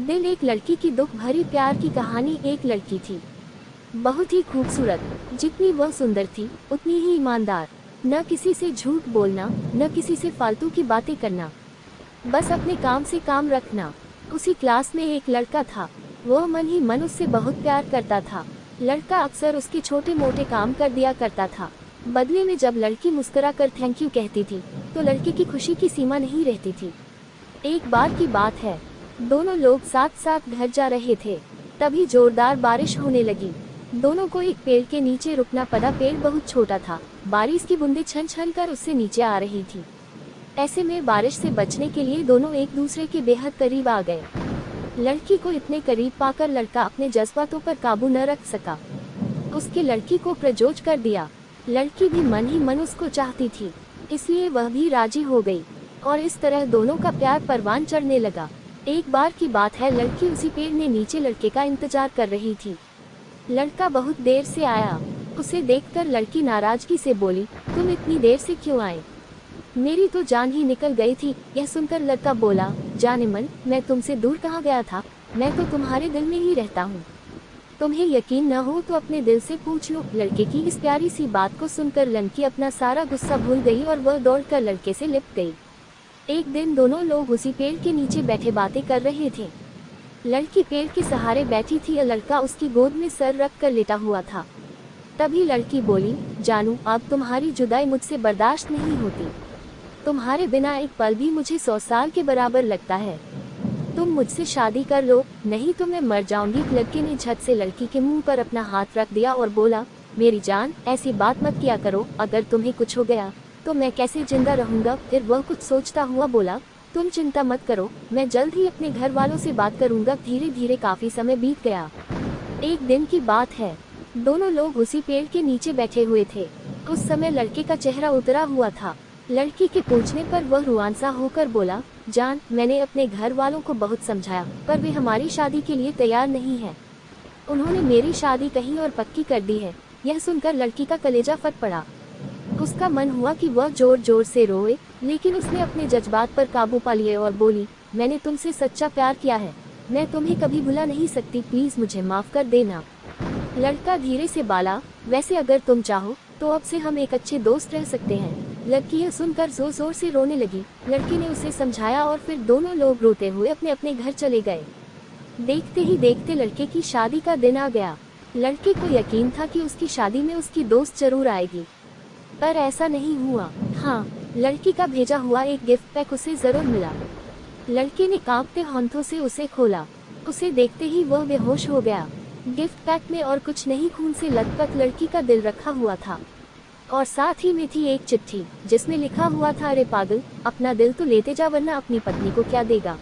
दिल एक लड़की की दुख भरी प्यार की कहानी। एक लड़की थी, बहुत ही खूबसूरत। जितनी वह सुंदर थी उतनी ही ईमानदार। न किसी से झूठ बोलना, न किसी से फालतू की बातें करना, बस अपने काम से काम रखना। उसी क्लास में एक लड़का था। वह मन ही मन उससे बहुत प्यार करता था। लड़का अक्सर उसके छोटे मोटे काम कर दिया करता था। बदले में जब लड़की मुस्कुरा कर थैंक यू कहती थी तो लड़के की खुशी की सीमा नहीं रहती थी। एक बार की बात है, दोनों लोग साथ साथ घर जा रहे थे। तभी जोरदार बारिश होने लगी। दोनों को एक पेड़ के नीचे रुकना पड़ा। पेड़ बहुत छोटा था। बारिश की बूंदें छन छन कर उससे नीचे आ रही थी। ऐसे में बारिश से बचने के लिए दोनों एक दूसरे के बेहद करीब आ गए। लड़की को इतने करीब पाकर लड़का अपने जज्बातों पर काबू न रख सका। उसके लड़की को प्रपोज कर दिया। लड़की भी मन ही मन उसको चाहती थी, इसलिए वह भी राजी हो गई और इस तरह दोनों का प्यार परवान चढ़ने लगा। एक बार की बात है, लड़की उसी पेड़ ने नीचे लड़के का इंतजार कर रही थी। लड़का बहुत देर से आया। उसे देखकर लड़की नाराजगी से बोली, तुम इतनी देर से क्यों आए? मेरी तो जान ही निकल गई थी। यह सुनकर लड़का बोला, जाने मन, मैं तुमसे दूर कहाँ गया था, मैं तो तुम्हारे दिल में ही रहता हूँ। तुम्हें यकीन न हो तो अपने दिल से पूछ लो। लड़के की इस प्यारी सी बात को सुनकर लड़की अपना सारा गुस्सा भूल गई और वह दौड़कर लड़के से लिपट गई। एक दिन दोनों लोग उसी पेड़ के नीचे बैठे बातें कर रहे थे। लड़की पेड़ के सहारे बैठी थी और लड़का उसकी गोद में सर रख कर लेटा हुआ था। तभी लड़की बोली, जानू, अब तुम्हारी जुदाई मुझसे बर्दाश्त नहीं होती। तुम्हारे बिना एक पल भी मुझे 100 साल के बराबर लगता है। तुम मुझसे शादी कर लो, नहीं तो मैं मर जाऊंगी। लड़के ने झट से लड़की के मुंह पर अपना हाथ रख दिया और बोला, मेरी जान, ऐसी बात मत किया करो। अगर तुम्हें कुछ हो गया तो मैं कैसे जिंदा रहूंगा? फिर वह कुछ सोचता हुआ बोला, तुम चिंता मत करो, मैं जल्द ही अपने घर वालों से बात करूंगा। धीरे धीरे काफी समय बीत गया। एक दिन की बात है, दोनों लोग उसी पेड़ के नीचे बैठे हुए थे। उस समय लड़के का चेहरा उतरा हुआ था। लड़की के पूछने पर वह रुआंसा होकर बोला, जान, मैंने अपने घर वालों को बहुत समझाया पर वे हमारी शादी के लिए तैयार नहीं है। उन्होंने मेरी शादी कहीं और पक्की कर दी है। यह सुनकर लड़की का कलेजा फट पड़ा। उसका मन हुआ कि वह जोर जोर से रोए, लेकिन उसने अपने जज्बात पर काबू पा लिए और बोली, मैंने तुमसे सच्चा प्यार किया है, मैं तुम्हें कभी भुला नहीं सकती, प्लीज मुझे माफ कर देना। लड़का धीरे से बोला, वैसे अगर तुम चाहो तो अब से हम एक अच्छे दोस्त रह सकते हैं। लड़की यह सुनकर जोर जोर से रोने लगी। लड़के ने उसे समझाया और फिर दोनों लोग रोते हुए अपने अपने घर चले गए। देखते ही देखते लड़के की शादी का दिन आ गया। लड़के को यकीन था कि उसकी शादी में उसकी दोस्त जरूर आएगी, पर ऐसा नहीं हुआ। हाँ, लड़की का भेजा हुआ एक गिफ्ट पैक उसे जरूर मिला। लड़के ने कांपते हाथों से उसे खोला। उसे देखते ही वह बेहोश हो गया। गिफ्ट पैक में और कुछ नहीं, खून से लथपथ लड़की का दिल रखा हुआ था और साथ ही में थी एक चिट्ठी जिसमें लिखा हुआ था, अरे पागल, अपना दिल तो लेते जा वरना अपनी पत्नी को क्या देगा।